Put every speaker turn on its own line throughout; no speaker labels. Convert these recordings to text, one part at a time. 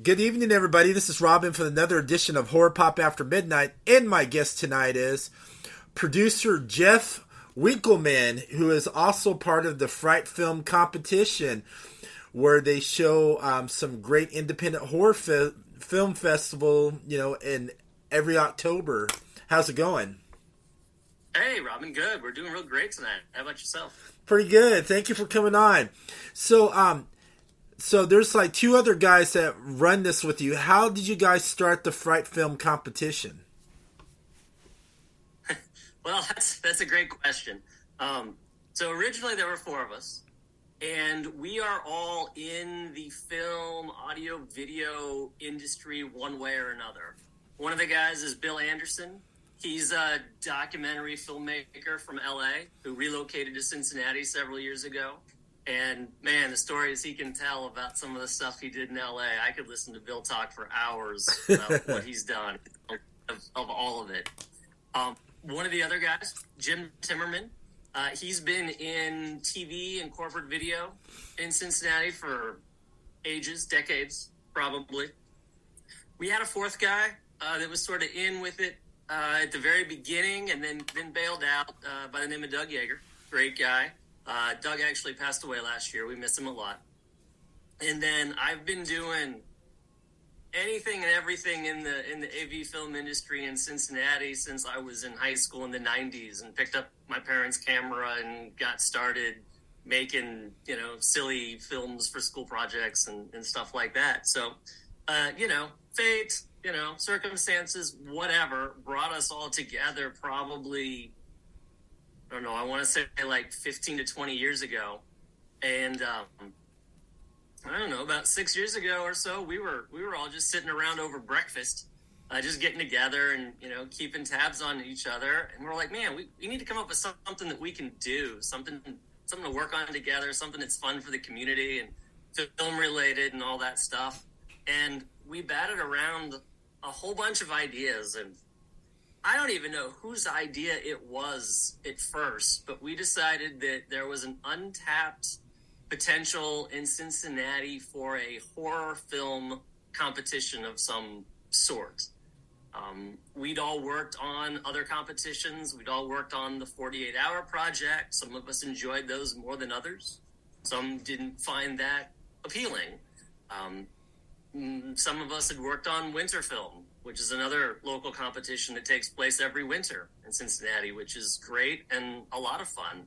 Good evening, everybody. This is Robin for another edition of Horror Pop After Midnight. And my guest tonight is producer Jeff Winkleman, who is also part of the Fright Film Competition, where they show some great independent horror film festival, in every October. How's it going?
Hey, Robin, good. We're doing real great tonight. How about yourself?
Pretty good. Thank you for coming on. So there's like two other guys that run this with you. How did you guys start the Fright Film Competition?
Well, that's a great question. So originally there were four of us, and we are all in the film, audio, video industry one way or another. One of the guys is Bill Anderson. He's a documentary filmmaker from LA who relocated to Cincinnati several years ago. And man, the stories he can tell about some of the stuff he did in LA, I could listen to Bill talk for hours about what he's done of all of it. One of the other guys, Jim Timmerman, he's been in TV and corporate video in Cincinnati for ages, decades, probably. We had a fourth guy that was sort of in with it at the very beginning and then bailed out by the name of Doug Yeager. Great guy. Doug actually passed away last year. We miss him a lot. And then I've been doing anything and everything in the AV film industry in Cincinnati since I was in high school in the 90s and picked up my parents' camera and got started making, silly films for school projects and stuff like that. So, fate, circumstances, whatever, brought us all together probably, I don't know, I want to say like 15 to 20 years ago. And I don't know, about 6 years ago or so, we were all just sitting around over breakfast, just getting together and, keeping tabs on each other. And we're like, man, we need to come up with something that we can do, something to work on together, something that's fun for the community and film related and all that stuff. And we batted around a whole bunch of ideas, and I don't even know whose idea it was at first, but we decided that there was an untapped potential in Cincinnati for a horror film competition of some sort. We'd all worked on other competitions. We'd all worked on the 48-hour project. Some of us enjoyed those more than others. Some didn't find that appealing. Some of us had worked on Winter Film, which is another local competition that takes place every winter in Cincinnati, which is great and a lot of fun.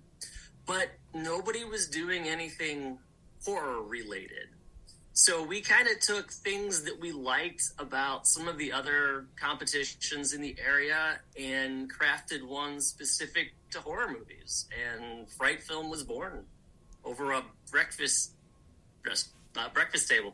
But nobody was doing anything horror-related. So we kind of took things that we liked about some of the other competitions in the area and crafted one specific to horror movies. And Fright Film was born over a breakfast table.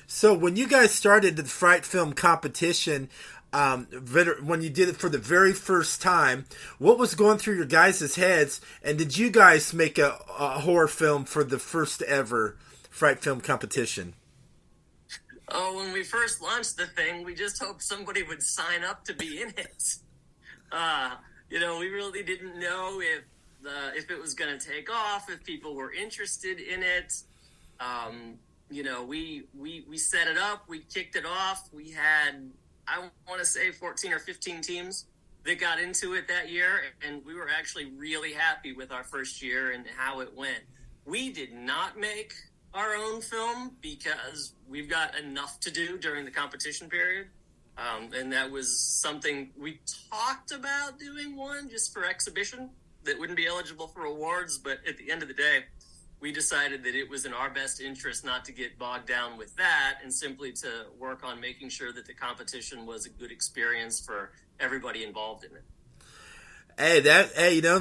So when you guys started the Fright Film Competition, when you did it for the very first time, what was going through your guys' heads? And did you guys make a horror film for the first ever Fright Film Competition?
Oh, when we first launched the thing, we just hoped somebody would sign up to be in it. We really didn't know if it was going to take off, if people were interested in it. We set it up, we kicked it off. We had, I want to say 14 or 15 teams that got into it that year, and we were actually really happy with our first year and how it went. We did not make our own film because we've got enough to do during the competition period. And that was something we talked about doing one just for exhibition that wouldn't be eligible for awards. But at the end of the day, we decided that it was in our best interest not to get bogged down with that and simply to work on making sure that the competition was a good experience for everybody involved in it.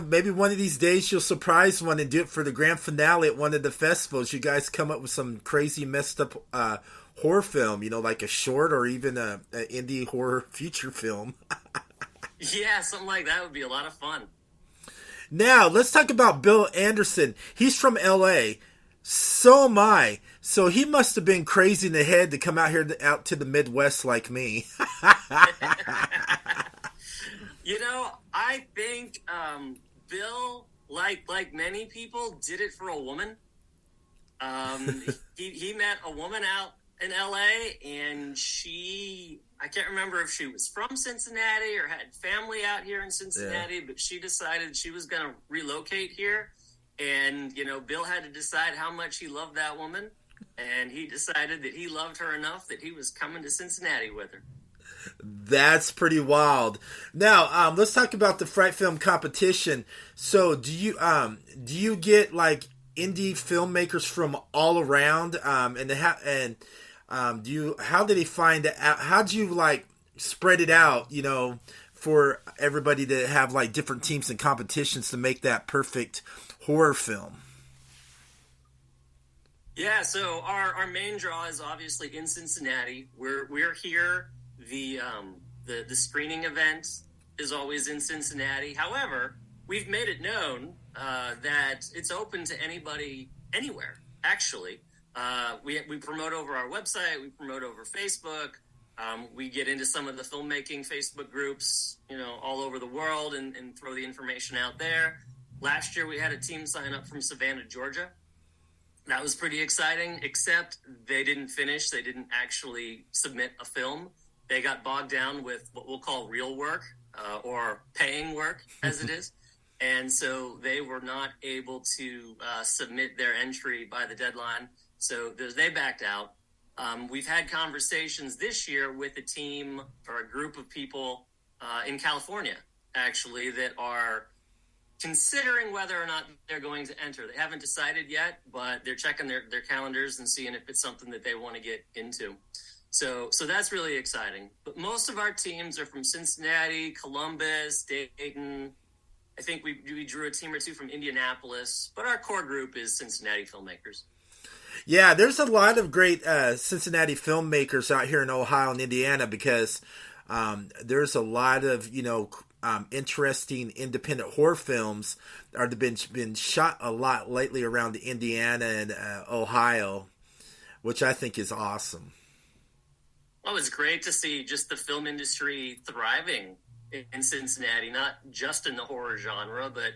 Maybe one of these days you'll surprise one and do it for the grand finale at one of the festivals. You guys come up with some crazy messed up horror film, like a short or even a indie horror feature film.
Yeah, something like that would be a lot of fun.
Now, let's talk about Bill Anderson. He's from L.A. So am I. So he must have been crazy in the head to come out to the Midwest like me.
I think Bill, like many people, did it for a woman. He met a woman out in LA, and I can't remember if she was from Cincinnati or had family out here in Cincinnati, but she decided she was going to relocate here. And, Bill had to decide how much he loved that woman. And he decided that he loved her enough that he was coming to Cincinnati with her.
That's pretty wild. Now, let's talk about the Fright Film Competition. So, do you get like indie filmmakers from all around? How did he find it out? How do you like spread it out? For everybody to have like different teams and competitions to make that perfect horror film.
Yeah, so our main draw is obviously in Cincinnati. We're here. The screening event is always in Cincinnati. However, we've made it known that it's open to anybody anywhere. Actually, we promote over our website. We promote over Facebook. We get into some of the filmmaking Facebook groups, all over the world, and throw the information out there. Last year, we had a team sign up from Savannah, Georgia. That was pretty exciting, except they didn't finish. They didn't actually submit a film. They got bogged down with what we'll call real work, or paying work, as it is. And so they were not able to submit their entry by the deadline. So they backed out. We've had conversations this year with a team or a group of people in California, actually, that are considering whether or not they're going to enter. They haven't decided yet, but they're checking their calendars and seeing if it's something that they want to get into. So that's really exciting. But most of our teams are from Cincinnati, Columbus, Dayton. I think we drew a team or two from Indianapolis, but our core group is Cincinnati filmmakers.
Yeah, there's a lot of great Cincinnati filmmakers out here in Ohio and Indiana because there's a lot of, interesting independent horror films that have been shot a lot lately around Indiana and Ohio, which I think is awesome.
Well, it's great to see just the film industry thriving in Cincinnati, not just in the horror genre, but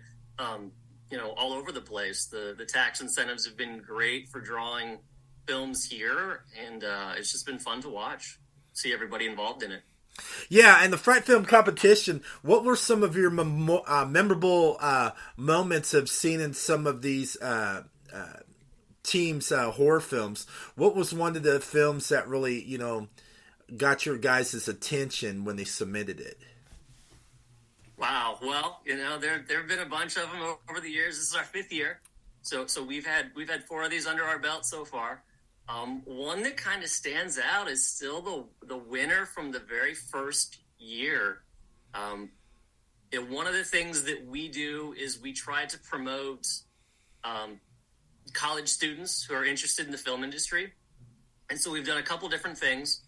all over the place. The tax incentives have been great for drawing films here, and it's just been fun to watch, see everybody involved in it.
Yeah, and the Fright Film Competition, what were some of your memorable moments of seeing in some of these teams' horror films? What was one of the films that really, got your guys' attention when they submitted it?
Wow. Well, there have been a bunch of them over the years. This is our 5th year. So we've had 4 of these under our belt so far. One that kind of stands out is still the winner from the very first year. One of the things that we do is we try to promote college students who are interested in the film industry. And so we've done a couple different things.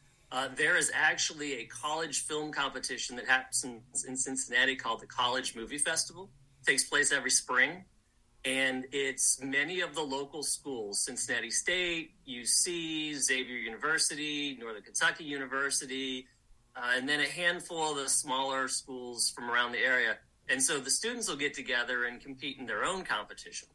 There is actually a college film competition that happens in Cincinnati called the College Movie Festival. It takes place every spring. And it's many of the local schools, Cincinnati State, UC, Xavier University, Northern Kentucky University, and then a handful of the smaller schools from around the area. And so the students will get together and compete in their own competition.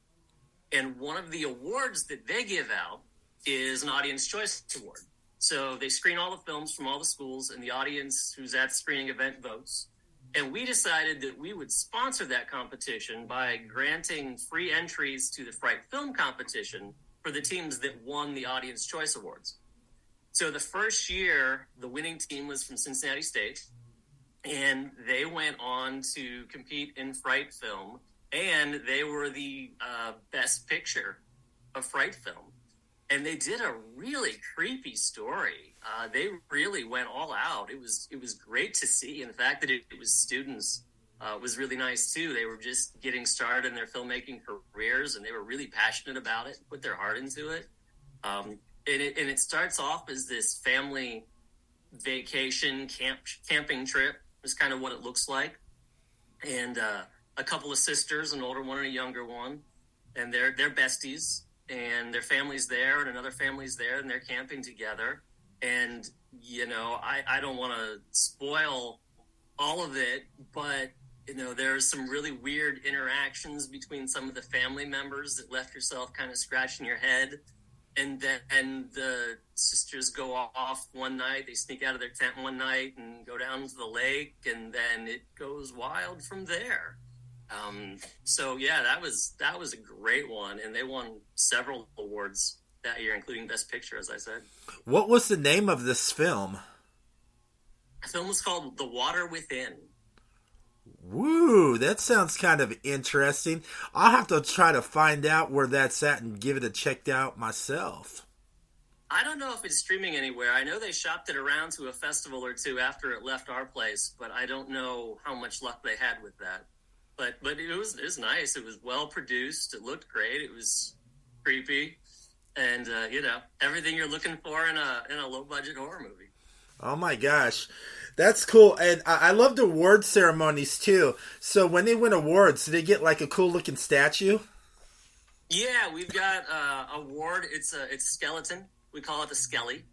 And one of the awards that they give out is an Audience Choice Award. So they screen all the films from all the schools, and the audience who's at the screening event votes. And we decided that we would sponsor that competition by granting free entries to the Fright Film Competition for the teams that won the Audience Choice Awards. So the first year, the winning team was from Cincinnati State, and they went on to compete in Fright Film, and they were the best picture of Fright Film. And they did a really creepy story. They really went all out. It was great to see. And the fact that it was students was really nice too. They were just getting started in their filmmaking careers, and they were really passionate about it, put their heart into it. And it starts off as this family vacation camping trip. Is kind of what it looks like. And a couple of sisters, an older one and a younger one, and they're besties. And their family's there, and another family's there, and they're camping together. And, I don't want to spoil all of it, but, there's some really weird interactions between some of the family members that left yourself kind of scratching your head. and then the sisters go off one night. They sneak out of their tent one night and go down to the lake, and then it goes wild from there. So yeah, that was a great one, and they won several awards that year, including Best Picture, as I said.
What was the name of this film?
The film was called The Water Within.
Woo, that sounds kind of interesting. I'll have to try to find out where that's at and give it a checked out myself.
I don't know if it's streaming anywhere. I know they shopped it around to a festival or two after it left our place, but I don't know how much luck they had with that. But it was nice. It was well produced. It looked great. It was creepy, and everything you're looking for in a low budget horror movie.
Oh my gosh. That's cool. And I love the award ceremonies too. So when they win awards, do they get like a cool looking statue?
Yeah, we've got award. It's a skeleton. We call it the Skelly.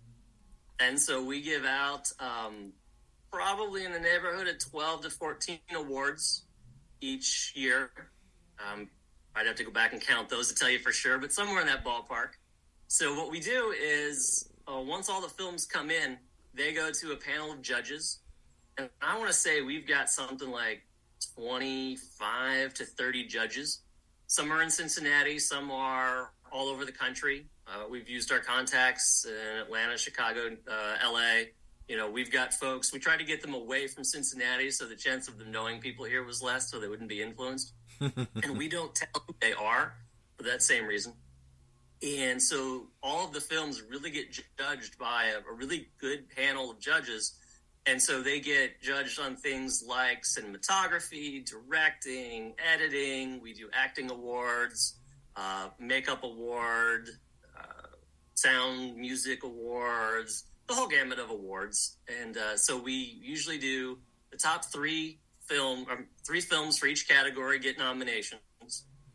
And so we give out probably in the neighborhood of 12 to 14 awards each year. I'd have to go back and count those to tell you for sure, but somewhere in that ballpark. So what we do is once all the films come in, they go to a panel of judges, and I want to say we've got something like 25 to 30 judges. Some are in Cincinnati, some are all over the country. We've used our contacts in Atlanta, Chicago, LA. We've got folks, we try to get them away from Cincinnati so the chance of them knowing people here was less so they wouldn't be influenced. And we don't tell who they are for that same reason. And so all of the films really get judged by a really good panel of judges. And so they get judged on things like cinematography, directing, editing. We do acting awards, makeup award, sound, music awards, the whole gamut of awards. And so we usually do the top three films for each category get nominations.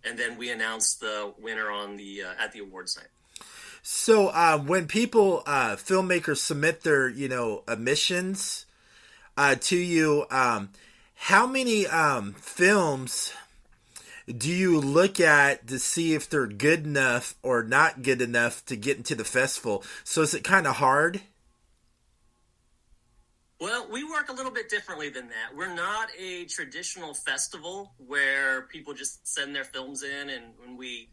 And then we announce the winner on the at the awards night.
So when people, filmmakers submit their, emissions to you, how many films do you look at to see if they're good enough or not good enough to get into the festival? So is it kind of hard?
Well, we work a little bit differently than that. We're not a traditional festival where people just send their films in and we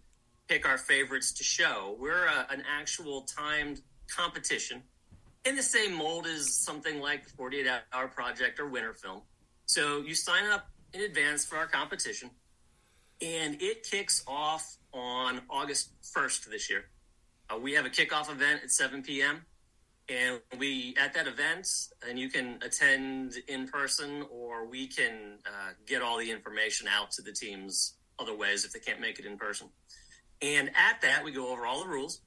pick our favorites to show. We're an actual timed competition in the same mold as something like the 48-Hour Project or Winter Film. So you sign up in advance for our competition, and it kicks off on August 1st this year. We have a kickoff event at 7 p.m., and we, at that event, and you can attend in person, or we can get all the information out to the teams other ways if they can't make it in person. And at that, we go over all the rules,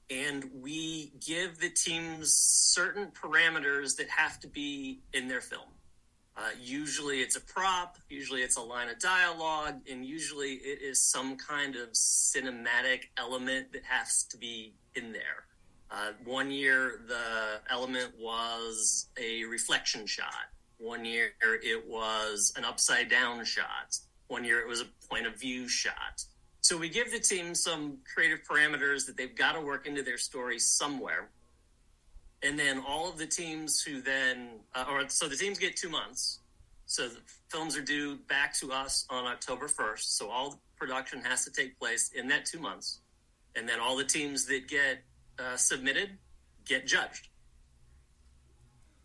and we give the teams certain parameters that have to be in their film. Usually it's a prop, usually it's a line of dialogue, and usually it is some kind of cinematic element that has to be in there. One year, the element was a reflection shot. One year, it was an upside-down shot. One year, it was a point-of-view shot. So we give the team some creative parameters that they've got to work into their story somewhere. And then all of the teams who then... so the teams get 2 months. So the films are due back to us on October 1st. So all the production has to take place in that 2 months. And then all the teams that get submitted get judged,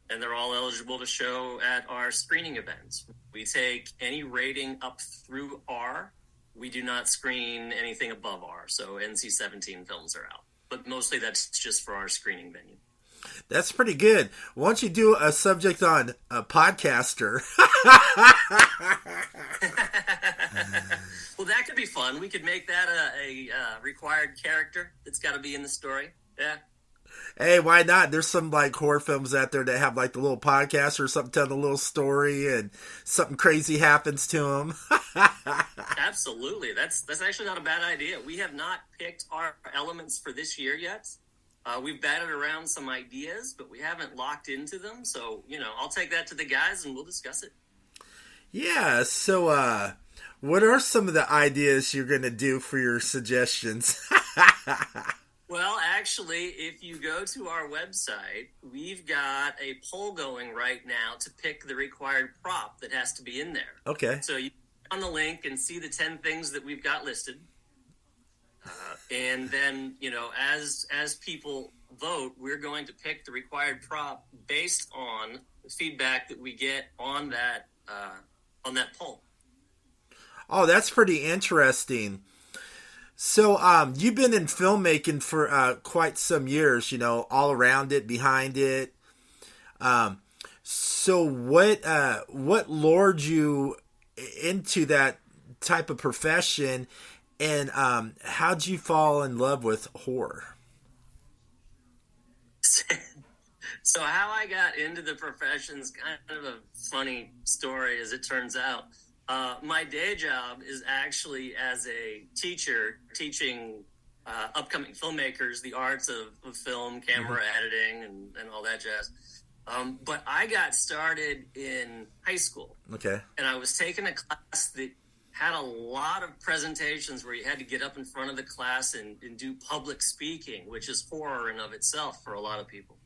and they're all eligible to show at our screening events. We take any rating up through R. We do not screen anything above R, so NC-17 films are out, but mostly that's just for our screening venue.
That's pretty good. Why don't you do a subject on a podcaster?
Well, that could be fun. We could make that a required character that's got to be in the story. Yeah.
Hey, why not? There's some like horror films out there that have like the little podcast or something telling a little story and something crazy happens to them.
Absolutely. That's actually not a bad idea. We have not picked our elements for this year yet. We've batted around some ideas, but we haven't locked into them. So, I'll take that to the guys and we'll discuss it.
Yeah. So, what are some of the ideas you're going to do for your suggestions?
Well, actually, if you go to our website, we've got a poll going right now to pick the required prop that has to be in there.
Okay.
So you click on the link and see the 10 things that we've got listed. And then, as people vote, we're going to pick the required prop based on the feedback that we get on that poll.
Oh, that's pretty interesting. So, you've been in filmmaking for quite some years, all around it, behind it. So what lured you into that type of profession, and how'd you fall in love with horror?
So how I got into the profession is kind of a funny story, as it turns out. My day job is actually as a teacher, teaching upcoming filmmakers the arts of film, camera editing, and all that jazz. But I got started in high school.
Okay.
And I was taking a class that had a lot of presentations where you had to get up in front of the class and do public speaking, which is horror in of itself for a lot of people.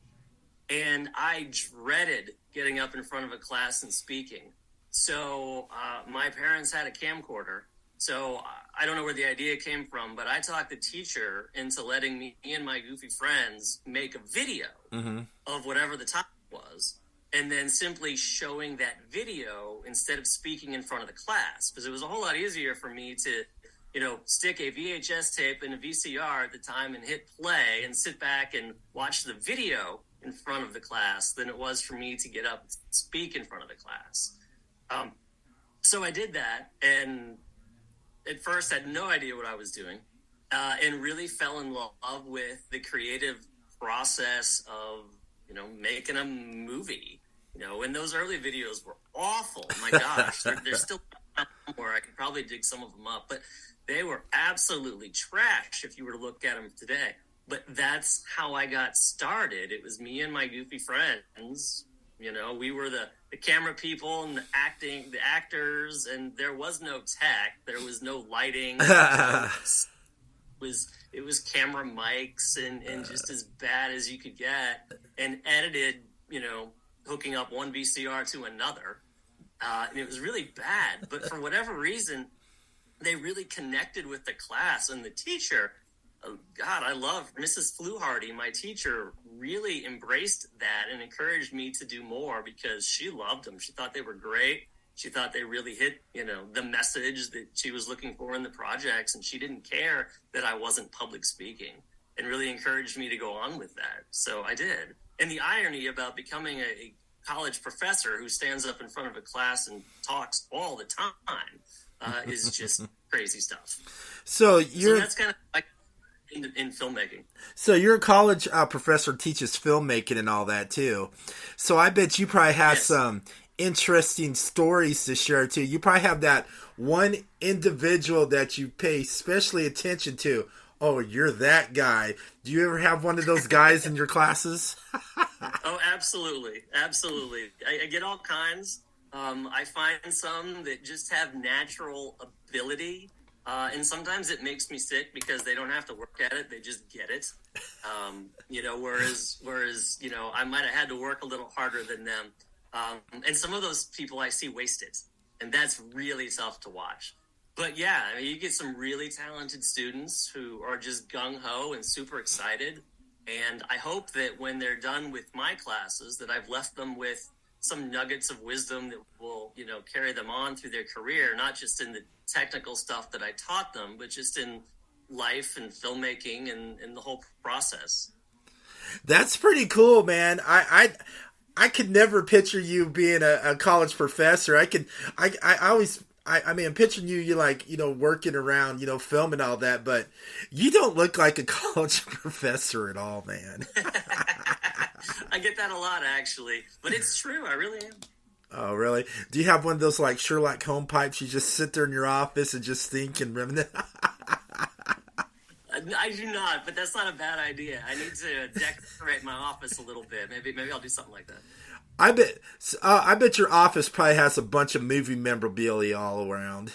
And I dreaded getting up in front of a class and speaking. So my parents had a camcorder. So I don't know where the idea came from, but I talked the teacher into letting me and my goofy friends make a video of whatever the topic was, and then simply showing that video instead of speaking in front of the class, because it was a whole lot easier for me to, stick a VHS tape in a VCR at the time and hit play and sit back and watch the video in front of the class than it was for me to get up and speak in front of the class. So I did that, and at first had no idea what I was doing, and really fell in love with the creative process of, making a movie. And those early videos were awful. My gosh, they're still somewhere. I could probably dig some of them up, but they were absolutely trash if you were to look at them today. But that's how I got started. It was me and my goofy friends. We were the camera people and the actors, and there was no tech. There was no lighting. It was camera mics and just as bad as you could get, and edited, hooking up one VCR to another. And it was really bad. But for whatever reason, they really connected with the class and the teacher. Oh, God, I love Mrs. Fluharty. My teacher really embraced that and encouraged me to do more because she loved them. She thought they were great. She thought they really hit, the message that she was looking for in the projects, and she didn't care that I wasn't public speaking, and really encouraged me to go on with that. So I did. And the irony about becoming a college professor who stands up in front of a class and talks all the time is just crazy stuff.
So
that's kind of like in filmmaking.
So your college professor teaches filmmaking and all that too. So I bet you probably have some interesting stories to share too. You probably have that one individual that you pay especially attention to. Oh, you're that guy. Do you ever have one of those guys in your classes?
Oh, absolutely. Absolutely. I get all kinds. I find some that just have natural ability. And sometimes it makes me sick because they don't have to work at it. They just get it. Whereas, I might have had to work a little harder than them. And some of those people I see waste it. And that's really tough to watch. But yeah, you get some really talented students who are just gung-ho and super excited. And I hope that when they're done with my classes, that I've left them with some nuggets of wisdom that will, carry them on through their career, not just in the technical stuff that I taught them, but just in life and filmmaking and the whole process.
That's pretty cool, man. I could never picture you being a college professor. I mean, I'm picturing you like, working around, film and all that, but you don't look like a college professor at all, man.
I get that a lot, actually, but it's true. I really am.
Oh, really? Do you have one of those like Sherlock Holmes pipes? You just sit there in your office and just think and reminisce?
I do not, but that's not a bad idea. I need to decorate my office a little bit. Maybe I'll do something like that.
I bet your office probably has a bunch of movie memorabilia all around.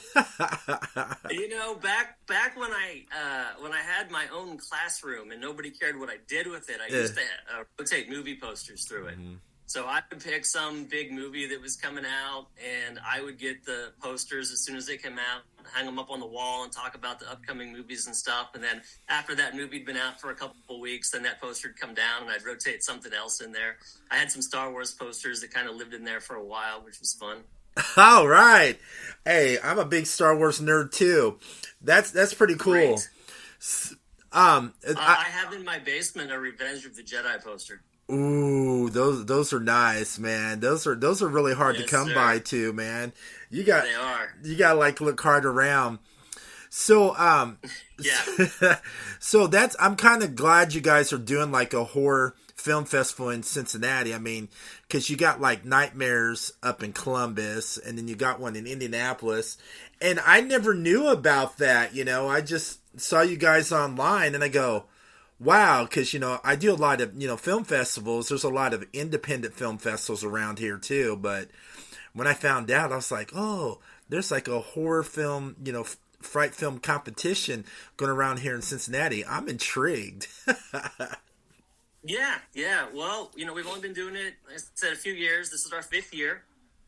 Back when I had my own classroom and nobody cared what I did with it, I used to rotate movie posters through it. Mm-hmm. So I would pick some big movie that was coming out, and I would get the posters as soon as they came out, hang them up on the wall, and talk about the upcoming movies and stuff. And then after that movie had been out for a couple of weeks, then that poster would come down, and I'd rotate something else in there. I had some Star Wars posters that kind of lived in there for a while, which was fun.
All right. Hey, I'm a big Star Wars nerd too. That's pretty cool.
Great. I have in my basement a Revenge of the Jedi poster.
Ooh, those are nice, man. Those are really hard to come by too, man.
They are.
You got to like look hard around. So
yeah.
So I'm kind of glad you guys are doing like a horror film festival in Cincinnati. I mean, because you got like Nightmares up in Columbus, and then you got one in Indianapolis, and I never knew about that. I just saw you guys online, and I go, wow, because, I do a lot of, film festivals. There's a lot of independent film festivals around here, too. But when I found out, I was like, oh, there's like a horror film, Fright Film Competition going around here in Cincinnati. I'm intrigued.
Yeah. Well, we've only been doing it, like I said, a few years. This is our 5th year.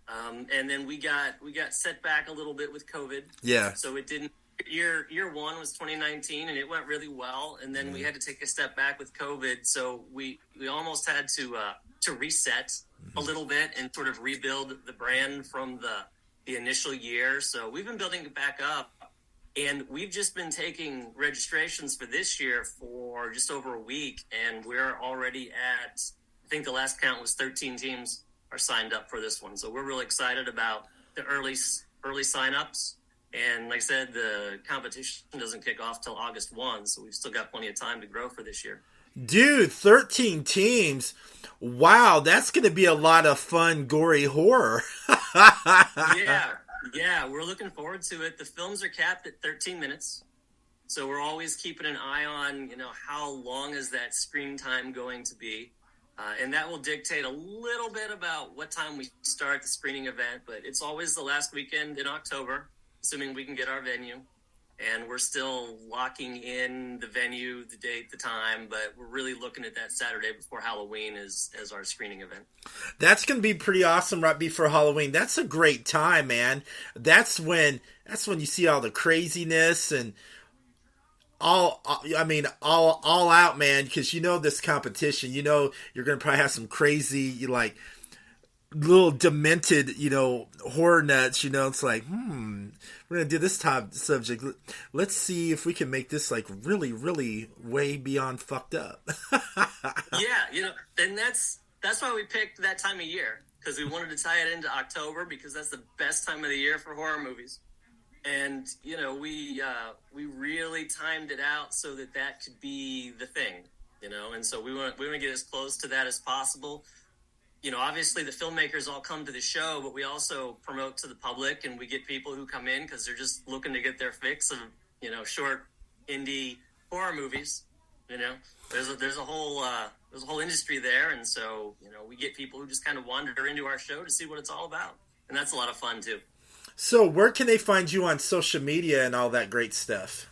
And then we got set back a little bit with COVID.
Yeah.
So it didn't. Year one was 2019, and it went really well. And then we had to take a step back with COVID, so we almost had to reset a little bit and sort of rebuild the brand from the initial year. So we've been building it back up, and we've just been taking registrations for this year for just over a week, and we're already at, I think the last count was 13 teams are signed up for this one. So we're really excited about the early signups. And like I said, the competition doesn't kick off till August 1, so we've still got plenty of time to grow for this year.
Dude, 13 teams. Wow, that's going to be a lot of fun, gory horror.
Yeah, we're looking forward to it. The films are capped at 13 minutes, so we're always keeping an eye on, how long is that screen time going to be. And that will dictate a little bit about what time we start the screening event, but it's always the last weekend in October, assuming we can get our venue. And we're still locking in the venue, the date, the time, but we're really looking at that Saturday before Halloween as our screening event.
That's going to be pretty awesome right before Halloween. That's a great time, man. That's when you see all the craziness and all out, man, because this competition, you're going to probably have some crazy, like, little demented, horror nuts, it's like, we're going to do this top subject. Let's see if we can make this, like, really, really way beyond fucked up.
Yeah, and that's why we picked that time of year, because we wanted to tie it into October, because that's the best time of the year for horror movies. And, we really timed it out so that could be the thing, and so we want to get as close to that as possible. Obviously the filmmakers all come to the show, but we also promote to the public, and we get people who come in because they're just looking to get their fix of, short indie horror movies. There's a whole industry there. And so, we get people who just kind of wander into our show to see what it's all about. And that's a lot of fun too.
So where can they find you on social media and all that great stuff?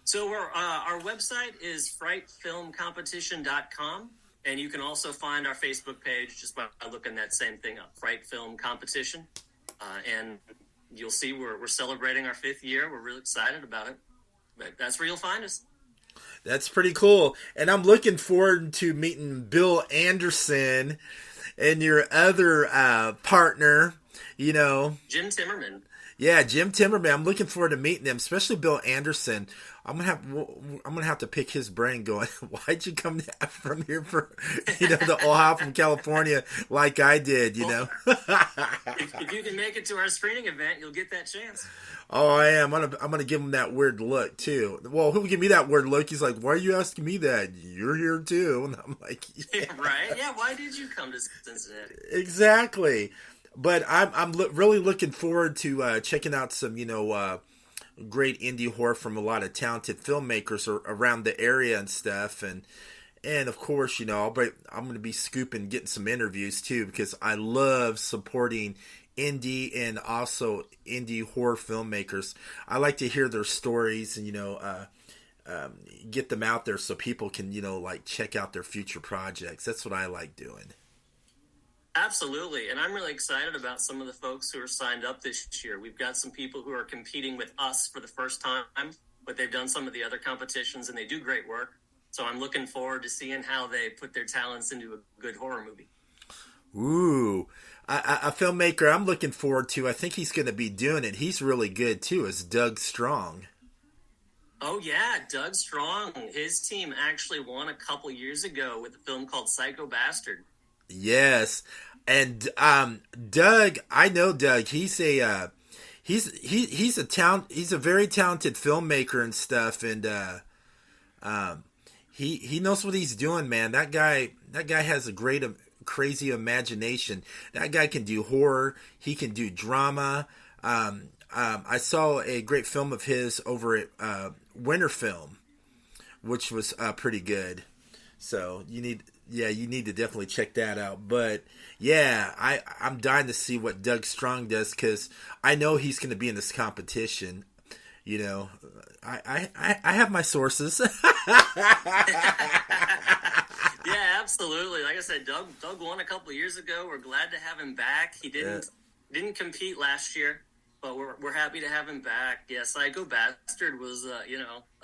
So our website is frightfilmcompetition.com. And you can also find our Facebook page just by looking that same thing up, Fright Film Competition. And you'll see we're celebrating our 5th year. We're really excited about it. But that's where you'll find us.
That's pretty cool. And I'm looking forward to meeting Bill Anderson and your other partner,
Jim Timmerman.
Yeah, Jim Timmerman. I'm looking forward to meeting him, especially Bill Anderson. I'm gonna have to pick his brain. Going, why'd you come from here for the Ohio from California like I did?
If you can make it to our screening event, you'll get that chance.
Oh, I am. I'm gonna give him that weird look too. Well, who would give me that weird look? He's like, why are you asking me that? You're here too, and I'm like,
yeah. Right? Yeah. Why did you come to Cincinnati?
Exactly. But I'm really looking forward to checking out some great indie horror from a lot of talented filmmakers around the area and stuff. And of course, I'm going to be scooping, getting some interviews too, because I love supporting indie and also indie horror filmmakers. I like to hear their stories and, get them out there so people can, check out their future projects. That's what I like doing.
Absolutely. And I'm really excited about some of the folks who are signed up this year. We've got some people who are competing with us for the first time, but they've done some of the other competitions and they do great work. So I'm looking forward to seeing how they put their talents into a good horror movie.
Ooh, a filmmaker I'm looking forward to, I think he's going to be doing it. He's really good too, is Doug Strong.
Oh, yeah, Doug Strong. His team actually won a couple years ago with a film called Psycho Bastard.
Yes, and Doug, I know Doug. He's a he's a very talented filmmaker and stuff, and he knows what he's doing, man. That guy has a great crazy imagination. That guy can do horror. He can do drama. I saw a great film of his over at Winter Film, which was pretty good. So you need to definitely check that out. But yeah, I'm dying to see what Doug Strong does, because I know he's going to be in this competition. I have my sources.
Yeah, absolutely. Like I said, Doug won a couple of years ago. We're glad to have him back. He didn't compete last year, but we're happy to have him back. Yeah, Psycho Bastard was a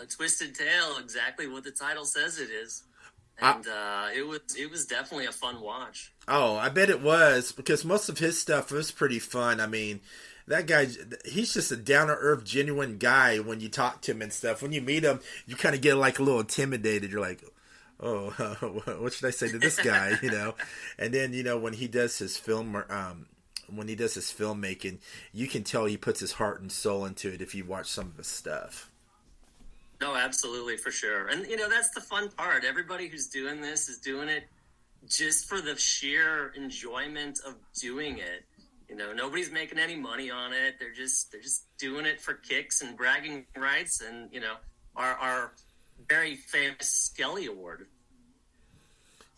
twisted tale, exactly what the title says it is. And it was definitely a fun watch.
Oh, I bet it was, because most of his stuff was pretty fun. I mean, that guy, he's just a down-to-earth, genuine guy when you talk to him and stuff. When you meet him, you kind of get like a little intimidated. You're like, oh, what should I say to this guy, And then, when he does his filmmaking, you can tell he puts his heart and soul into it if you watch some of his stuff.
No, absolutely, for sure. And, that's the fun part. Everybody who's doing this is doing it just for the sheer enjoyment of doing it. Nobody's making any money on it. They're just doing it for kicks and bragging rights and, our very famous Skelly Award.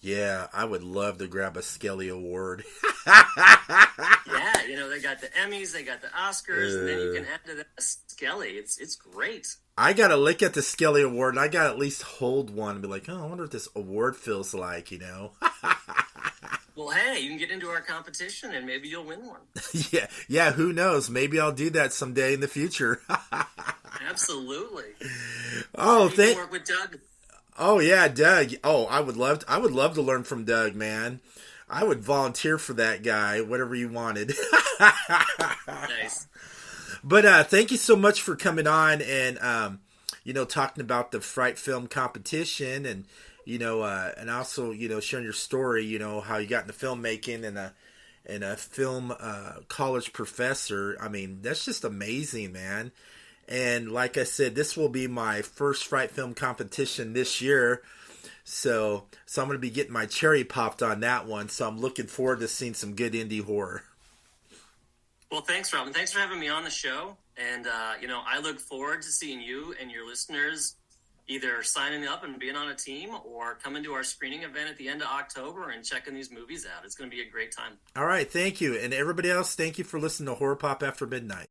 Yeah, I would love to grab a Skelly Award.
Yeah, they got the Emmys, they got the Oscars, and then you can add to that a Skelly. It's great.
I got to look at the Skelly Award, and I got to at least hold one and be like, oh, I wonder what this award feels like,
Well, hey, you can get into our competition, and maybe you'll win one.
Yeah, who knows? Maybe I'll do that someday in the future.
Absolutely.
Oh,
work with Doug.
Oh yeah, Doug. Oh, I would love to learn from Doug, man. I would volunteer for that guy, whatever you wanted.
Nice.
But thank you so much for coming on and talking about the Fright Film Competition and and also sharing your story. How you got into filmmaking and a film college professor. I mean, that's just amazing, man. And like I said, this will be my first Fright Film Competition this year. So I'm going to be getting my cherry popped on that one. So I'm looking forward to seeing some good indie horror.
Well, thanks, Robin. Thanks for having me on the show. And, I look forward to seeing you and your listeners either signing up and being on a team or coming to our screening event at the end of October and checking these movies out. It's going to be a great time.
All right. Thank you. And everybody else, thank you for listening to Horror Pop After Midnight.